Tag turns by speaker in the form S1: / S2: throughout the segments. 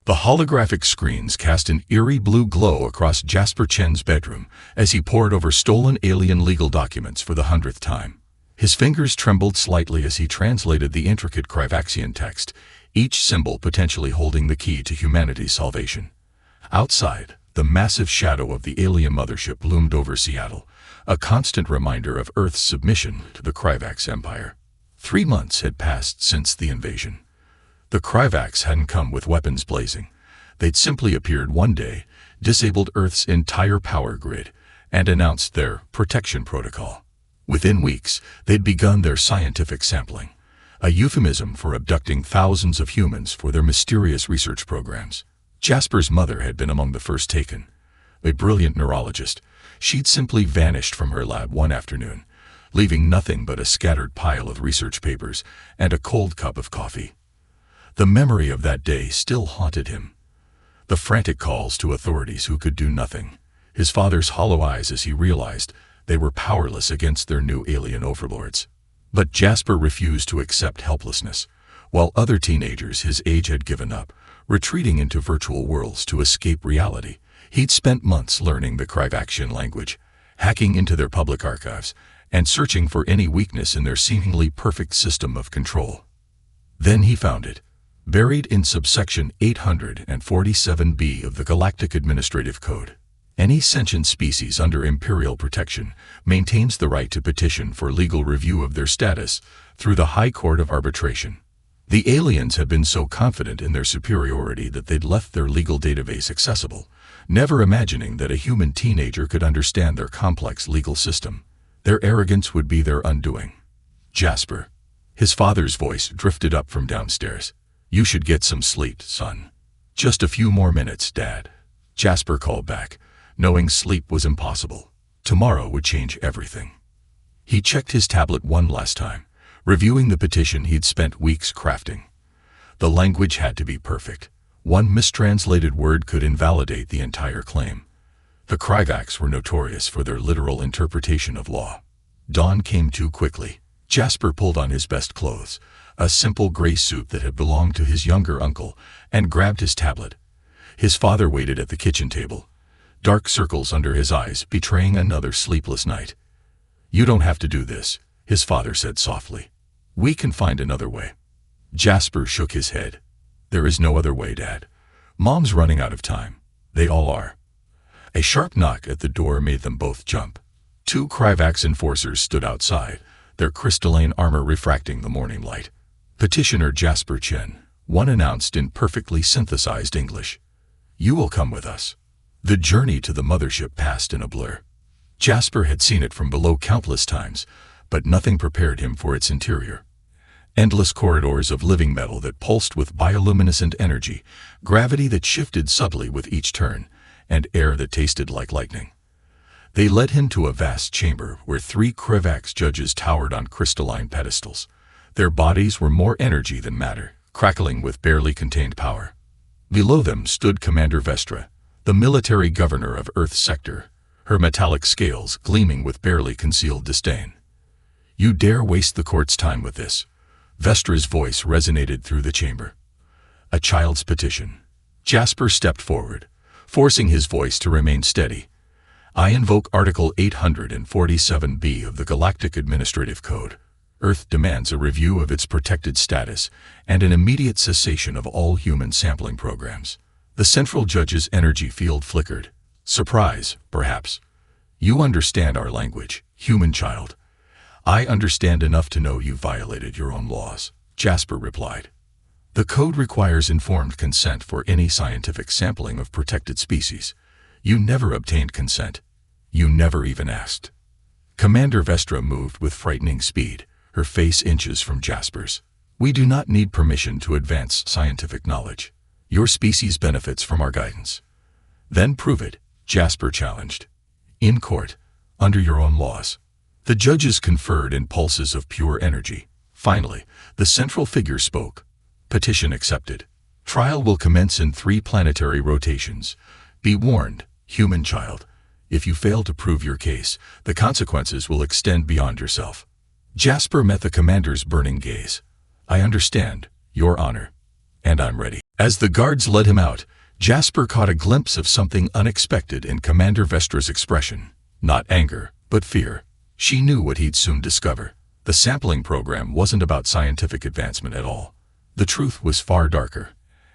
S1: The holographic screens cast an eerie blue glow across Jasper Chen's bedroom as he pored over stolen alien legal documents for the 100th time. His fingers trembled slightly as he translated the intricate Krivaxian text, each symbol potentially holding the key to humanity's salvation. Outside, the massive shadow of the alien mothership loomed over Seattle, a constant reminder of Earth's submission to the Krivax Empire. 3 months had passed since the invasion. The Krivax hadn't come with weapons blazing. They'd simply appeared one day, disabled Earth's entire power grid, and announced their protection protocol. Within weeks, they'd begun their scientific sampling, a euphemism for abducting thousands of humans for their mysterious research programs. Jasper's mother had been among the first taken. A brilliant neurologist, she'd simply vanished from her lab one afternoon, leaving nothing but a scattered pile of research papers and a cold cup of coffee. The memory of that day still haunted him. The frantic calls to authorities who could do nothing. His father's hollow eyes as he realized they were powerless against their new alien overlords. But Jasper refused to accept helplessness. While other teenagers his age had given up, retreating into virtual worlds to escape reality, he'd spent months learning the Krivaxian language, hacking into their public archives, and searching for any weakness in their seemingly perfect system of control. Then he found it. Buried in subsection 847B of the Galactic Administrative Code. Any sentient species under Imperial protection maintains the right to petition for legal review of their status through the High Court of Arbitration. The aliens had been so confident in their superiority that they'd left their legal database accessible, never imagining that a human teenager could understand their complex legal system. Their arrogance would be their undoing. Jasper. His father's voice drifted up from downstairs. "You should get some sleep, son." "Just a few more minutes, Dad," Jasper called back, knowing sleep was impossible. Tomorrow would change everything. He checked his tablet one last time, reviewing the petition he'd spent weeks crafting. The language had to be perfect. One mistranslated word could invalidate the entire claim. The Krivax were notorious for their literal interpretation of law. Dawn came too quickly. Jasper pulled on his best clothes, a simple gray suit that had belonged to his younger uncle, and grabbed his tablet. His father waited at the kitchen table, dark circles under his eyes betraying another sleepless night. "You don't have to do this," his father said softly. "We can find another way." Jasper shook his head. "There is no other way, Dad. Mom's running out of time. They all are." A sharp knock at the door made them both jump. 2 Krivax enforcers stood outside, their crystalline armor refracting the morning light. "Petitioner Jasper Chen," one announced in perfectly synthesized English. "You will come with us." The journey to the mothership passed in a blur. Jasper had seen it from below countless times, but nothing prepared him for its interior. Endless corridors of living metal that pulsed with bioluminescent energy, gravity that shifted subtly with each turn, and air that tasted like lightning. They led him to a vast chamber where 3 Krivax judges towered on crystalline pedestals. Their bodies were more energy than matter, crackling with barely contained power. Below them stood Commander Vestra, the military governor of Earth's sector, her metallic scales gleaming with barely concealed disdain. "You dare waste the court's time with this?" Vestra's voice resonated through the chamber. "A child's petition." Jasper stepped forward, forcing his voice to remain steady. "I invoke Article 847B of the Galactic Administrative Code. Earth demands a review of its protected status and an immediate cessation of all human sampling programs." The central judge's energy field flickered. "Surprise, perhaps. You understand our language, human child." "I understand enough to know you violated your own laws," Jasper replied. "The code requires informed consent for any scientific sampling of protected species. You never obtained consent. You never even asked." Commander Vestra moved with frightening speed, her face inches from Jasper's. "We do not need permission to advance scientific knowledge. Your species benefits from our guidance." "Then prove it," Jasper challenged. "In court, under your own laws." The judges conferred in pulses of pure energy. Finally, the central figure spoke. "Petition accepted. Trial will commence in 3 planetary rotations. Be warned, human child. If you fail to prove your case, the consequences will extend beyond yourself." Jasper met the commander's burning gaze. "I understand, Your Honor." and I'm ready." As the guards led him out, Jasper caught a glimpse of something unexpected in Commander Vestra's expression. Not anger, but fear. She knew what he'd soon discover. The sampling program wasn't about scientific advancement at all. The truth was far darker.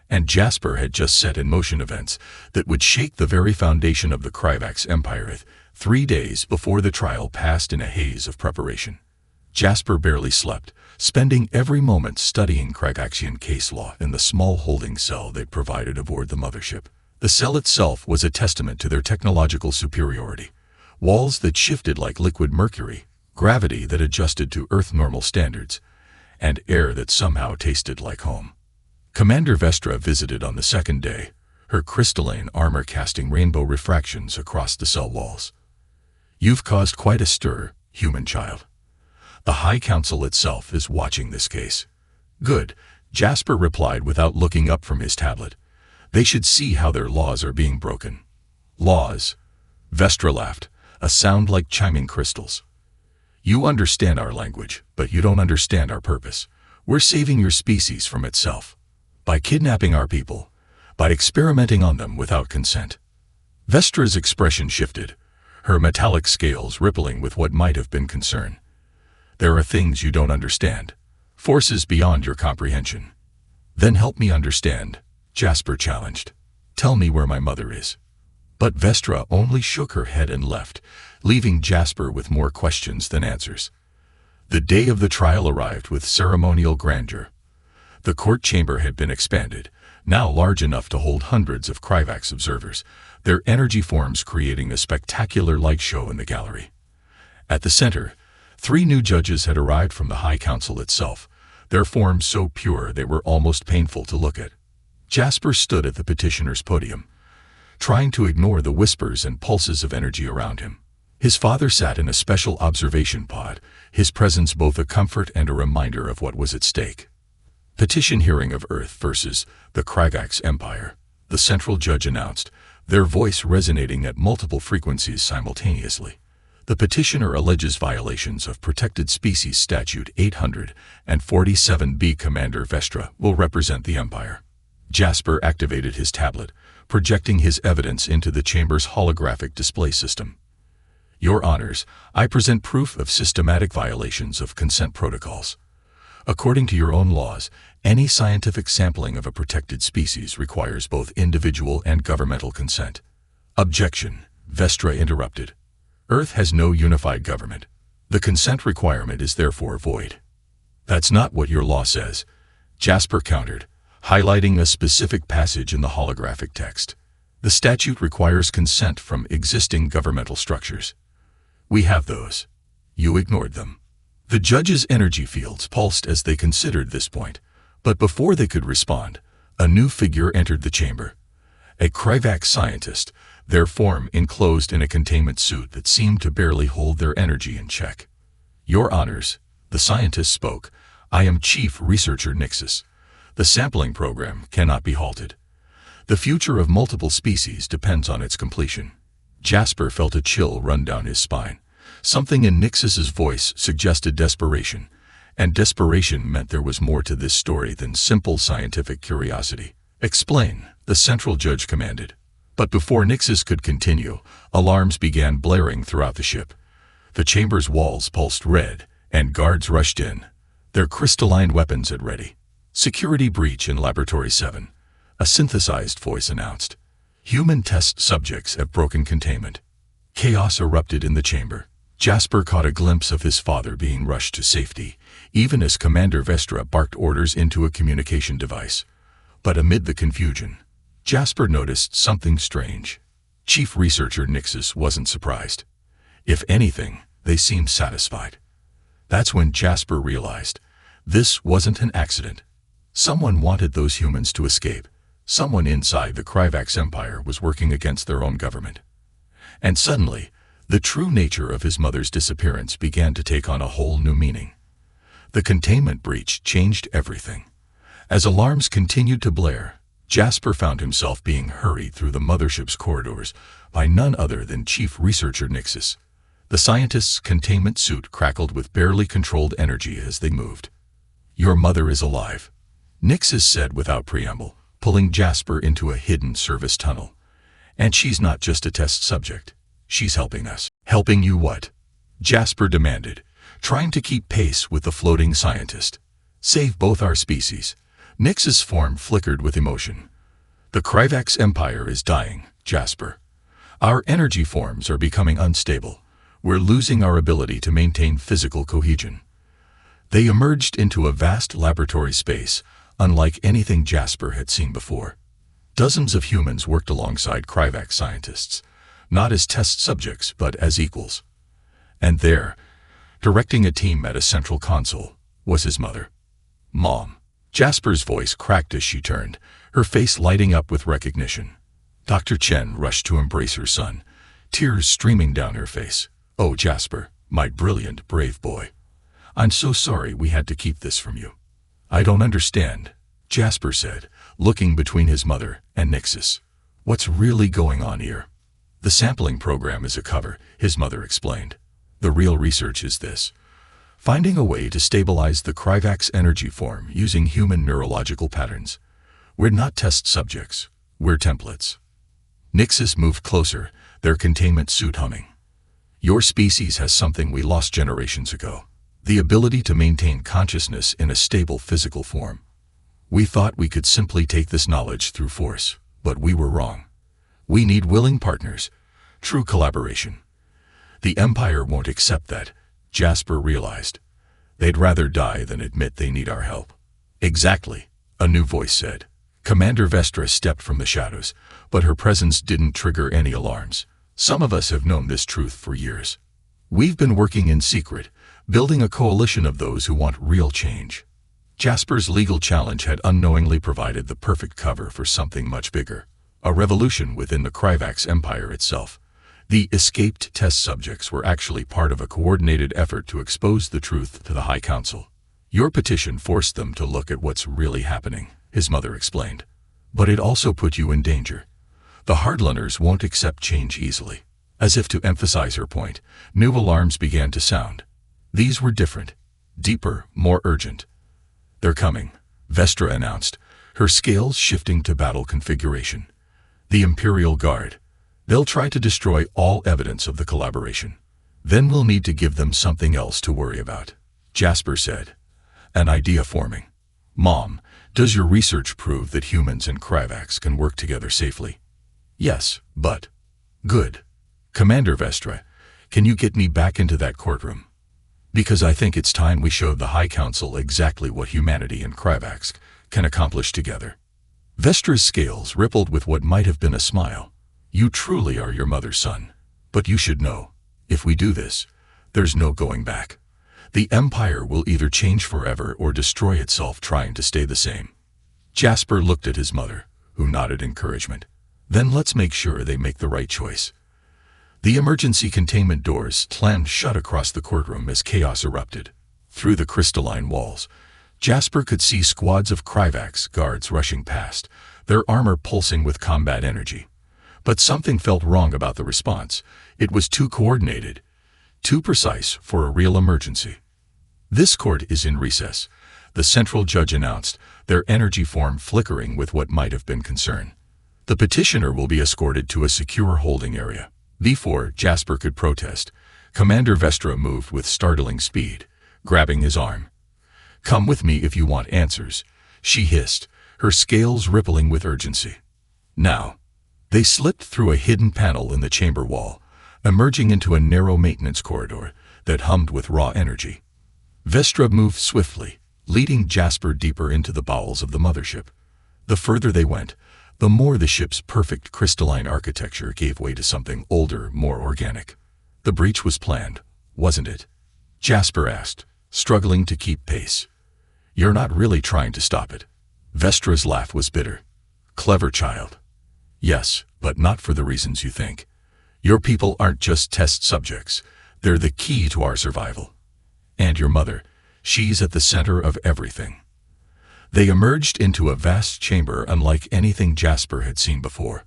S1: And Jasper had just set in motion events that would shake the very foundation of the Kryvax Empire 3 days before the trial passed in a haze of preparation. Jasper barely slept, spending every moment studying Kryvaxian case law in the small holding cell they'd provided aboard the mothership. The cell itself was a testament to their technological superiority. Walls that shifted like liquid mercury, gravity that adjusted to Earth normal standards, and air that somehow tasted like home. Commander Vestra visited on the second day, her crystalline armor casting rainbow refractions across the cell walls. "You've caused quite a stir, human child. The High Council itself is watching this case." "Good," Jasper replied without looking up from his tablet. "They should see how their laws are being broken." "Laws?" Vestra laughed, a sound like chiming crystals. "You understand our language, but you don't understand our purpose. We're saving your species from itself. By kidnapping our people, by experimenting on them without consent." Vestra's expression shifted, her metallic scales rippling with what might have been concern. "There are things you don't understand, forces beyond your comprehension." "Then help me understand," Jasper challenged. "Tell me where my mother is." But Vestra only shook her head and left, leaving Jasper with more questions than answers. The day of the trial arrived with ceremonial grandeur. The court chamber had been expanded, now large enough to hold hundreds of Kryvax observers, their energy forms creating a spectacular light show in the gallery. At the center, 3 new judges had arrived from the High Council itself, their forms so pure they were almost painful to look at. Jasper stood at the petitioner's podium, trying to ignore the whispers and pulses of energy around him. His father sat in a special observation pod, his presence both a comfort and a reminder of what was at stake. "Petition hearing of Earth versus the Kryvax Empire," the central judge announced, their voice resonating at multiple frequencies simultaneously. "The petitioner alleges violations of Protected Species Statute 847b. Commander Vestra will represent the Empire." Jasper activated his tablet, projecting his evidence into the chamber's holographic display system. "Your Honors, I present proof of systematic violations of consent protocols. According to your own laws, any scientific sampling of a protected species requires both individual and governmental consent." "Objection," Vestra interrupted. "Earth has no unified government. The consent requirement is therefore void." "That's not what your law says," Jasper countered, highlighting a specific passage in the holographic text. "The statute requires consent from existing governmental structures. We have those. You ignored them." The judges' energy fields pulsed as they considered this point, but before they could respond, a new figure entered the chamber. A Kryvax scientist, their form enclosed in a containment suit that seemed to barely hold their energy in check. "Your Honors," the scientist spoke, "I am Chief Researcher Nixus. The sampling program cannot be halted. The future of multiple species depends on its completion." Jasper felt a chill run down his spine. Something in Nixus's voice suggested desperation, and desperation meant there was more to this story than simple scientific curiosity. "Explain," the central judge commanded. But before Nixus could continue, alarms began blaring throughout the ship. The chamber's walls pulsed red, and guards rushed in, their crystalline weapons at ready. "Security breach in Laboratory 7, a synthesized voice announced. "Human test subjects have broken containment." Chaos erupted in the chamber. Jasper caught a glimpse of his father being rushed to safety, even as Commander Vestra barked orders into a communication device. But amid the confusion, Jasper noticed something strange. Chief Researcher Nixus wasn't surprised. If anything, they seemed satisfied. That's when Jasper realized this wasn't an accident. Someone wanted those humans to escape. Someone inside the Kryvax Empire was working against their own government. And suddenly, the true nature of his mother's disappearance began to take on a whole new meaning. The containment breach changed everything. As alarms continued to blare, Jasper found himself being hurried through the mothership's corridors by none other than Chief Researcher Nixus. The scientist's containment suit crackled with barely controlled energy as they moved. "Your mother is alive," Nixis said without preamble, pulling Jasper into a hidden service tunnel. And she's not just a test subject. She's helping us. Helping you what? Jasper demanded, trying to keep pace with the floating scientist. Save both our species. Nix's form flickered with emotion. The Kryvax Empire is dying, Jasper. Our energy forms are becoming unstable. We're losing our ability to maintain physical cohesion. They emerged into a vast laboratory space, unlike anything Jasper had seen before. Dozens of humans worked alongside Kryvax scientists, not as test subjects but as equals. And there, directing a team at a central console, was his mother. Mom. Jasper's voice cracked as she turned, her face lighting up with recognition. Dr. Chen rushed to embrace her son, tears streaming down her face. Oh, Jasper, my brilliant, brave boy. I'm so sorry we had to keep this from you. I don't understand, Jasper said, looking between his mother and Nixis. What's really going on here? The sampling program is a cover, his mother explained. The real research is this. Finding a way to stabilize the Kryvax energy form using human neurological patterns. We're not test subjects. We're templates. Nixis moved closer, their containment suit humming. Your species has something we lost generations ago. The ability to maintain consciousness in a stable physical form. We thought we could simply take this knowledge through force, but we were wrong. We need willing partners, true collaboration. The Empire won't accept that, Jasper realized. They'd rather die than admit they need our help. Exactly, a new voice said. Commander Vestra stepped from the shadows, but her presence didn't trigger any alarms. Some of us have known this truth for years. We've been working in secret, building a coalition of those who want real change. Jasper's legal challenge had unknowingly provided the perfect cover for something much bigger. A revolution within the Kryvax Empire itself. The escaped test subjects were actually part of a coordinated effort to expose the truth to the High Council. Your petition forced them to look at what's really happening, his mother explained. But it also put you in danger. The hardliners won't accept change easily. As if to emphasize her point, new alarms began to sound. These were different, deeper, more urgent. They're coming, Vestra announced, her scales shifting to battle configuration. The Imperial Guard. They'll try to destroy all evidence of the collaboration. Then we'll need to give them something else to worry about, Jasper said. An idea forming. Mom, does your research prove that humans and Kryvax can work together safely? Yes, but... Good. Commander Vestra, can you get me back into that courtroom? Because I think it's time we showed the High Council exactly what humanity and Kryvax can accomplish together. Vestra's scales rippled with what might have been a smile. You truly are your mother's son. But you should know, if we do this, there's no going back. The Empire will either change forever or destroy itself trying to stay the same. Jasper looked at his mother, who nodded encouragement. Then let's make sure they make the right choice. The emergency containment doors slammed shut across the courtroom as chaos erupted. Through the crystalline walls, Jasper could see squads of Kryvax guards rushing past, their armor pulsing with combat energy. But something felt wrong about the response. It was too coordinated, too precise for a real emergency. This court is in recess, the central judge announced, their energy form flickering with what might have been concern. The petitioner will be escorted to a secure holding area. Before Jasper could protest, Commander Vestra moved with startling speed, grabbing his arm. Come with me if you want answers, she hissed, her scales rippling with urgency. Now. They slipped through a hidden panel in the chamber wall, emerging into a narrow maintenance corridor that hummed with raw energy. Vestra moved swiftly, leading Jasper deeper into the bowels of the mothership. The further they went, the more the ship's perfect crystalline architecture gave way to something older, more organic. The breach was planned, wasn't it? Jasper asked, struggling to keep pace. You're not really trying to stop it. Vestra's laugh was bitter. Clever child. Yes, but not for the reasons you think. Your people aren't just test subjects. They're the key to our survival. And your mother, she's at the center of everything. They emerged into a vast chamber unlike anything Jasper had seen before.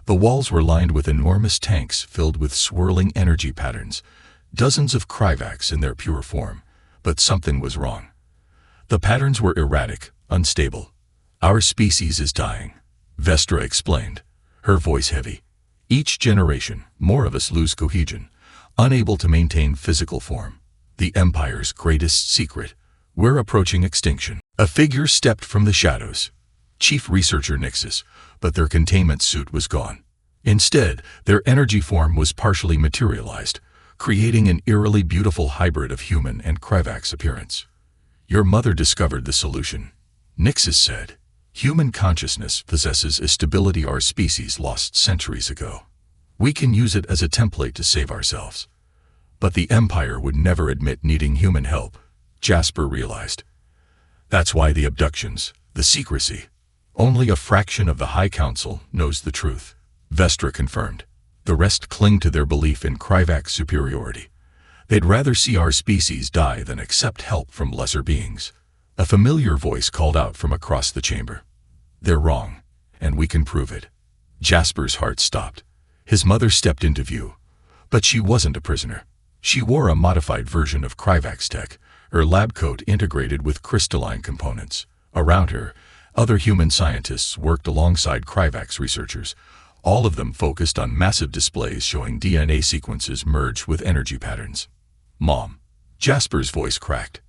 S1: The walls were lined with enormous tanks filled with swirling energy patterns, dozens of Kryvax in their pure form, but something was wrong. The patterns were erratic, unstable. Our species is dying, Vestra explained, her voice heavy. Each generation, more of us lose cohesion, unable to maintain physical form. The Empire's greatest secret. We're approaching extinction. A figure stepped from the shadows. Chief Researcher Nixus, but their containment suit was gone. Instead, their energy form was partially materialized, creating an eerily beautiful hybrid of human and Kryvax appearance. Your mother discovered the solution, Nixus said. Human consciousness possesses a stability our species lost centuries ago. We can use it as a template to save ourselves. But the Empire would never admit needing human help, Jasper realized. That's why the abductions, the secrecy. Only a fraction of the High Council knows the truth, Vestra confirmed. The rest cling to their belief in Kryvax superiority. They'd rather see our species die than accept help from lesser beings. A familiar voice called out from across the chamber. They're wrong, and we can prove it. Jasper's heart stopped. His mother stepped into view. But she wasn't a prisoner. She wore a modified version of Kryvax tech, her lab coat integrated with crystalline components. Around her, other human scientists worked alongside Kryvax researchers, all of them focused on massive displays showing DNA sequences merged with energy patterns. Mom. Jasper's voice cracked.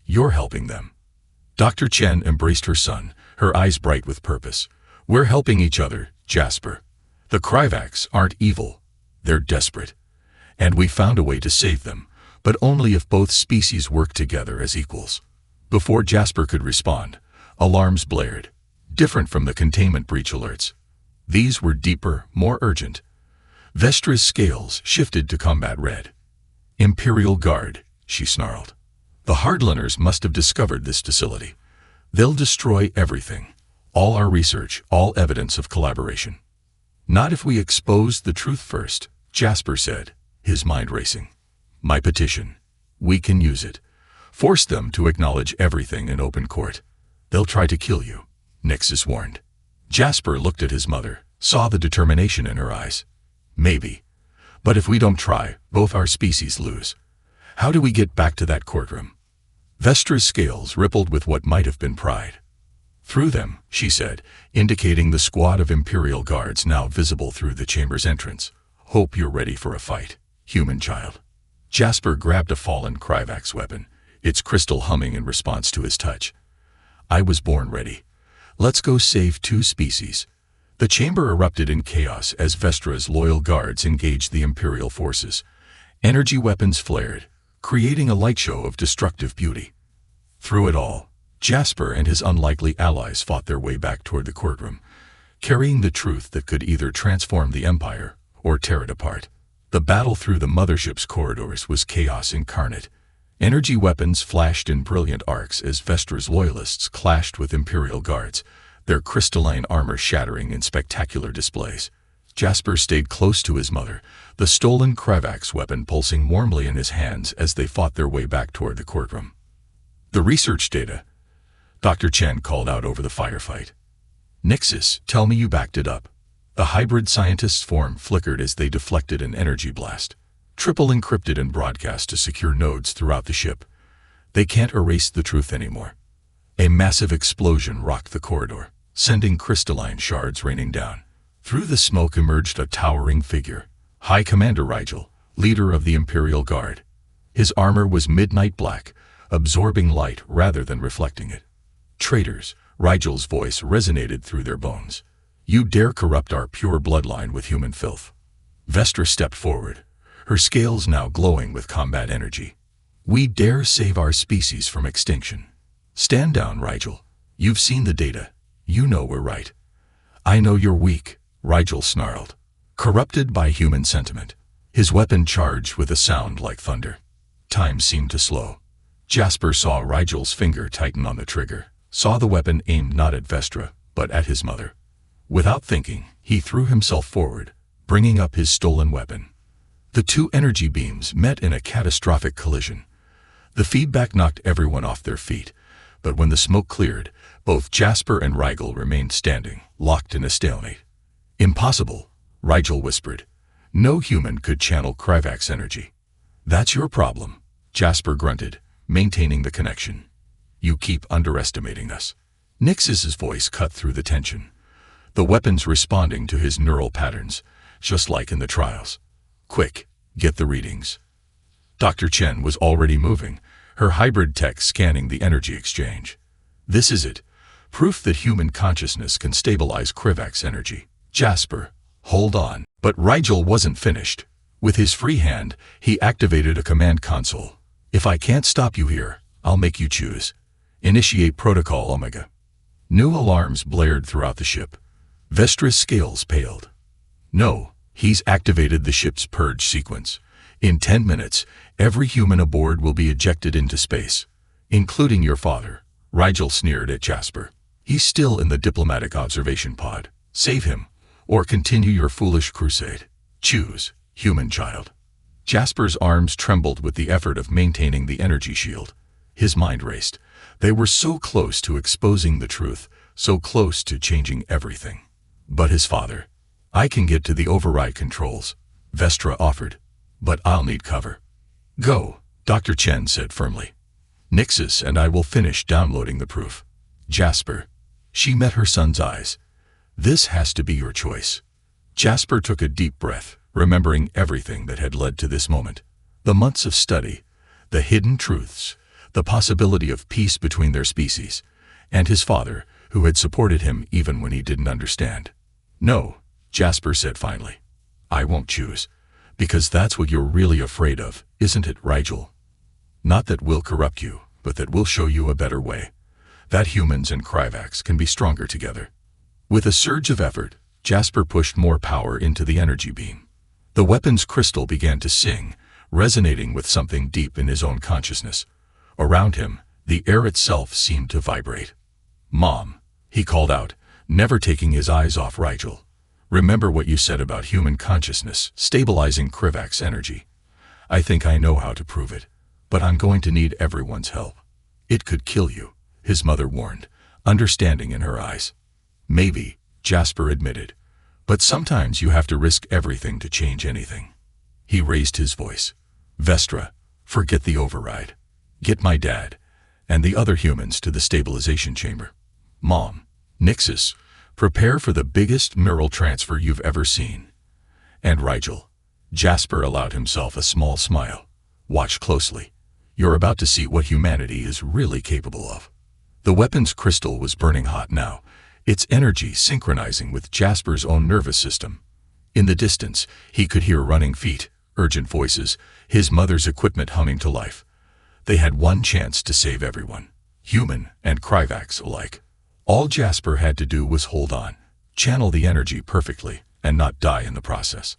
S1: You're helping them. Dr. Chen embraced her son, her eyes bright with purpose. We're helping each other, Jasper. The Kryvax aren't evil. They're desperate. And we found a way to save them, but only if both species work together as equals. Before Jasper could respond, alarms blared, different from the containment breach alerts. These were deeper, more urgent. Vestra's scales shifted to combat red. Imperial Guard, she snarled. The Hardliners must have discovered this facility. They'll destroy everything. All our research, all evidence of collaboration. Not if we expose the truth first, Jasper said, his mind racing. My petition. We can use it. Force them to acknowledge everything in open court. They'll try to kill you, Nixus warned. Jasper looked at his mother, saw the determination in her eyes. Maybe. But if we don't try, both our species lose. How do we get back to that courtroom? Vestra's scales rippled with what might have been pride. Through them, she said, indicating the squad of Imperial Guards now visible through the chamber's entrance. Hope you're ready for a fight, human child. Jasper grabbed a fallen Kryvax weapon, its crystal humming in response to his touch. I was born ready. Let's go save two species. The chamber erupted in chaos as Vestra's loyal guards engaged the Imperial forces. Energy weapons flared, creating a light show of destructive beauty. Through it all, Jasper and his unlikely allies fought their way back toward the courtroom, carrying the truth that could either transform the Empire or tear it apart. The battle through the mothership's corridors was chaos incarnate. Energy weapons flashed in brilliant arcs as Vestra's loyalists clashed with Imperial Guards, their crystalline armor shattering in spectacular displays. Jasper stayed close to his mother, the stolen Kryvax weapon pulsing warmly in his hands as they fought their way back toward the courtroom. The research data, Dr. Chen called out over the firefight. Nixus, tell me you backed it up. The hybrid scientist's form flickered as they deflected an energy blast. Triple encrypted and broadcast to secure nodes throughout the ship. They can't erase the truth anymore. A massive explosion rocked the corridor, sending crystalline shards raining down. Through the smoke emerged a towering figure, High Commander Rigel, leader of the Imperial Guard. His armor was midnight black, absorbing light rather than reflecting it. Traitors, Rigel's voice resonated through their bones. You dare corrupt our pure bloodline with human filth. Vestra stepped forward, her scales now glowing with combat energy. We dare save our species from extinction. Stand down, Rigel. You've seen the data. You know we're right. I know you're weak, Rigel snarled, corrupted by human sentiment. His weapon charged with a sound like thunder. Time seemed to slow. Jasper saw Rigel's finger tighten on the trigger, saw the weapon aimed not at Vestra, but at his mother. Without thinking, he threw himself forward, bringing up his stolen weapon. The two energy beams met in a catastrophic collision. The feedback knocked everyone off their feet, but when the smoke cleared, both Jasper and Rigel remained standing, locked in a stalemate. Impossible, Rigel whispered. No human could channel Kryvax energy. That's your problem, Jasper grunted, maintaining the connection. You keep underestimating us. Nix's voice cut through the tension. The weapons responding to his neural patterns, just like in the trials. Quick, get the readings. Dr. Chen was already moving, her hybrid tech scanning the energy exchange. This is it. Proof that human consciousness can stabilize Krivak's energy. Jasper, hold on. But Rigel wasn't finished. With his free hand, he activated a command console. If I can't stop you here, I'll make you choose. Initiate Protocol Omega. New alarms blared throughout the ship. Vestra's scales paled. No, he's activated the ship's purge sequence. In 10 minutes, every human aboard will be ejected into space, including your father. Rigel sneered at Jasper. He's still in the diplomatic observation pod. Save him, or continue your foolish crusade. Choose, human child. Jasper's arms trembled with the effort of maintaining the energy shield. His mind raced. They were so close to exposing the truth, so close to changing everything. But his father. I can get to the override controls, Vestra offered. But I'll need cover. Go, Dr. Chen said firmly. Nixus and I will finish downloading the proof. Jasper. She met her son's eyes. This has to be your choice. Jasper took a deep breath, remembering everything that had led to this moment. The months of study, the hidden truths, the possibility of peace between their species, and his father, who had supported him even when he didn't understand. No, Jasper said finally. I won't choose. Because that's what you're really afraid of, isn't it, Rigel? Not that we'll corrupt you, but that we'll show you a better way. That humans and Krivaks can be stronger together. With a surge of effort, Jasper pushed more power into the energy beam. The weapon's crystal began to sing, resonating with something deep in his own consciousness. Around him, the air itself seemed to vibrate. Mom, he called out, never taking his eyes off Rigel. Remember what you said about human consciousness stabilizing Krivak's energy. I think I know how to prove it, but I'm going to need everyone's help. It could kill you, his mother warned, understanding in her eyes. Maybe, Jasper admitted, but sometimes you have to risk everything to change anything. He raised his voice. Vestra, forget the override. Get my dad and the other humans to the stabilization chamber. Mom, Nixus, prepare for the biggest neural transfer you've ever seen. And Rigel. Jasper allowed himself a small smile. Watch closely. You're about to see what humanity is really capable of. The weapon's crystal was burning hot now, its energy synchronizing with Jasper's own nervous system. In the distance, he could hear running feet, urgent voices, his mother's equipment humming to life. They had one chance to save everyone, human and Krivaks alike. All Jasper had to do was hold on, channel the energy perfectly, and not die in the process.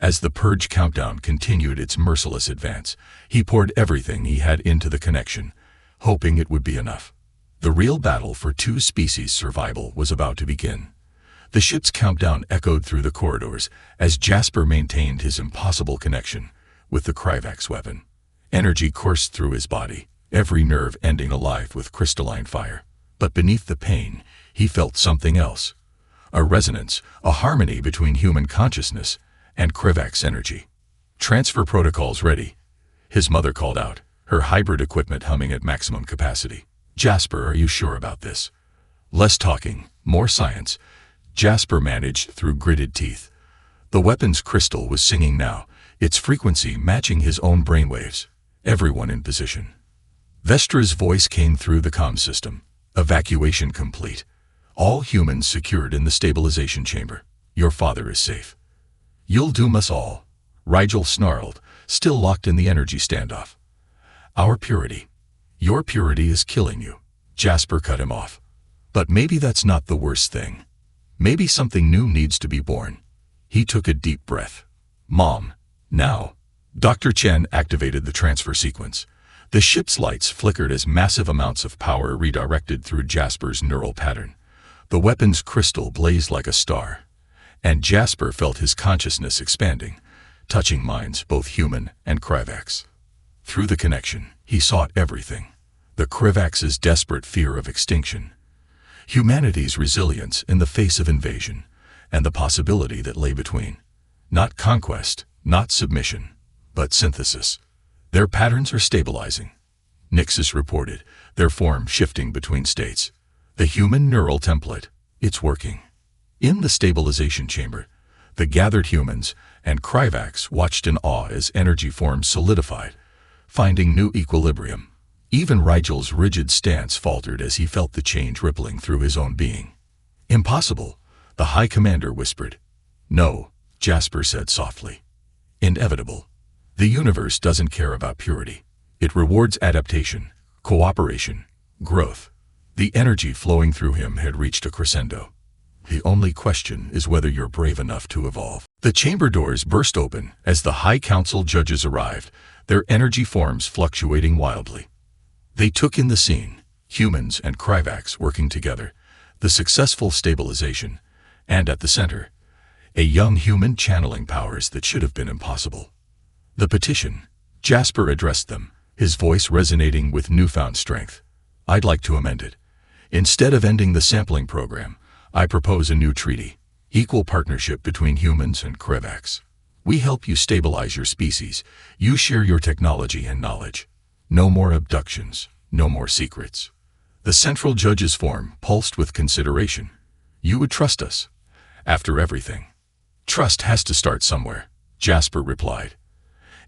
S1: As the purge countdown continued its merciless advance, he poured everything he had into the connection, hoping it would be enough. The real battle for two species' survival was about to begin. The ship's countdown echoed through the corridors as Jasper maintained his impossible connection with the Krivak's weapon. Energy coursed through his body, every nerve ending alive with crystalline fire. But beneath the pain, he felt something else. A resonance, a harmony between human consciousness and Krivak's energy. Transfer protocols ready, his mother called out, her hybrid equipment humming at maximum capacity. Jasper, are you sure about this? Less talking, more science, Jasper managed through gritted teeth. The weapon's crystal was singing now, its frequency matching his own brainwaves. Everyone in position. Vestra's voice came through the comm system. Evacuation complete. All humans secured in the stabilization chamber. Your father is safe. You'll doom us all, Rigel snarled, still locked in the energy standoff. Our purity. Your purity is killing you. Jasper cut him off. But maybe that's not the worst thing. Maybe something new needs to be born. He took a deep breath. Mom, now. Dr. Chen activated the transfer sequence. The ship's lights flickered as massive amounts of power redirected through Jasper's neural pattern. The weapon's crystal blazed like a star, and Jasper felt his consciousness expanding, touching minds both human and Krivaks. Through the connection, he sought everything. The Krivaks' desperate fear of extinction, humanity's resilience in the face of invasion, and the possibility that lay between. Not conquest, not submission, but synthesis. Their patterns are stabilizing. Nixus reported, their form shifting between states. The human neural template. It's working. In the stabilization chamber, the gathered humans and Krivax watched in awe as energy forms solidified, finding new equilibrium. Even Rigel's rigid stance faltered as he felt the change rippling through his own being. Impossible, the High Commander whispered. No, Jasper said softly. Inevitable. The universe doesn't care about purity. It rewards adaptation, cooperation, growth. The energy flowing through him had reached a crescendo. The only question is whether you're brave enough to evolve. The chamber doors burst open as the High Council judges arrived, their energy forms fluctuating wildly. They took in the scene, humans and Krivax working together, the successful stabilization, and at the center, a young human channeling powers that should have been impossible. The petition. Jasper addressed them, his voice resonating with newfound strength. I'd like to amend it. Instead of ending the sampling program, I propose a new treaty, equal partnership between humans and Krivax. We help you stabilize your species, you share your technology and knowledge. No more abductions, no more secrets. The central judge's form pulsed with consideration. You would trust us. After everything. Trust has to start somewhere, Jasper replied.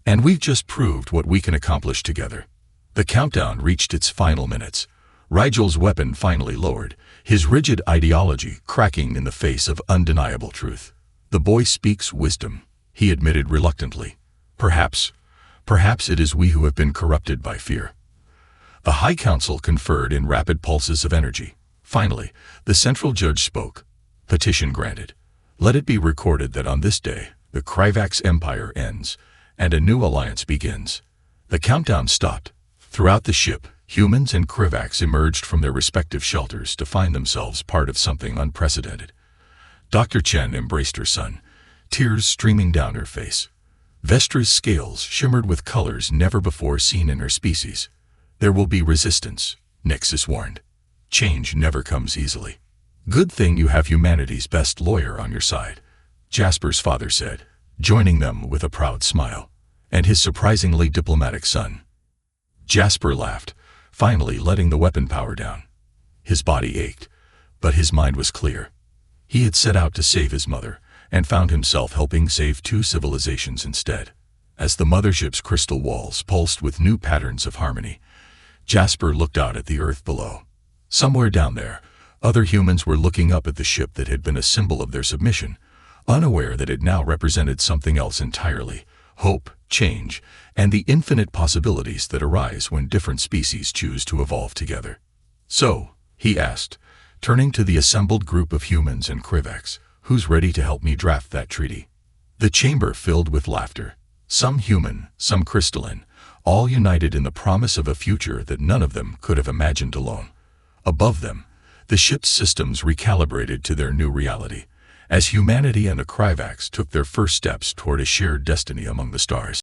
S1: And we've just proved what we can accomplish together. The countdown reached its final minutes. Rigel's weapon finally lowered, his rigid ideology cracking in the face of undeniable truth. The boy speaks wisdom, he admitted reluctantly. Perhaps it is we who have been corrupted by fear. The High Council conferred in rapid pulses of energy. Finally, the central judge spoke. Petition granted. Let it be recorded that on this day, the Krivax Empire ends, and a new alliance begins. The countdown stopped. Throughout the ship, humans and Krivax emerged from their respective shelters to find themselves part of something unprecedented. Dr. Chen embraced her son, tears streaming down her face. Vestra's scales shimmered with colors never before seen in her species. There will be resistance, Nixus warned. Change never comes easily. Good thing you have humanity's best lawyer on your side, Jasper's father said, joining them with a proud smile, and his surprisingly diplomatic son. Jasper laughed, finally letting the weapon power down. His body ached, but his mind was clear. He had set out to save his mother, and found himself helping save two civilizations instead. As the mothership's crystal walls pulsed with new patterns of harmony, Jasper looked out at the earth below. Somewhere down there, other humans were looking up at the ship that had been a symbol of their submission, unaware that it now represented something else entirely: hope, change, and the infinite possibilities that arise when different species choose to evolve together. So, he asked, turning to the assembled group of humans and Krivax, who's ready to help me draft that treaty? The chamber filled with laughter. Some human, some crystalline, all united in the promise of a future that none of them could have imagined alone. Above them, the ship's systems recalibrated to their new reality, as humanity and the Krivax took their first steps toward a shared destiny among the stars.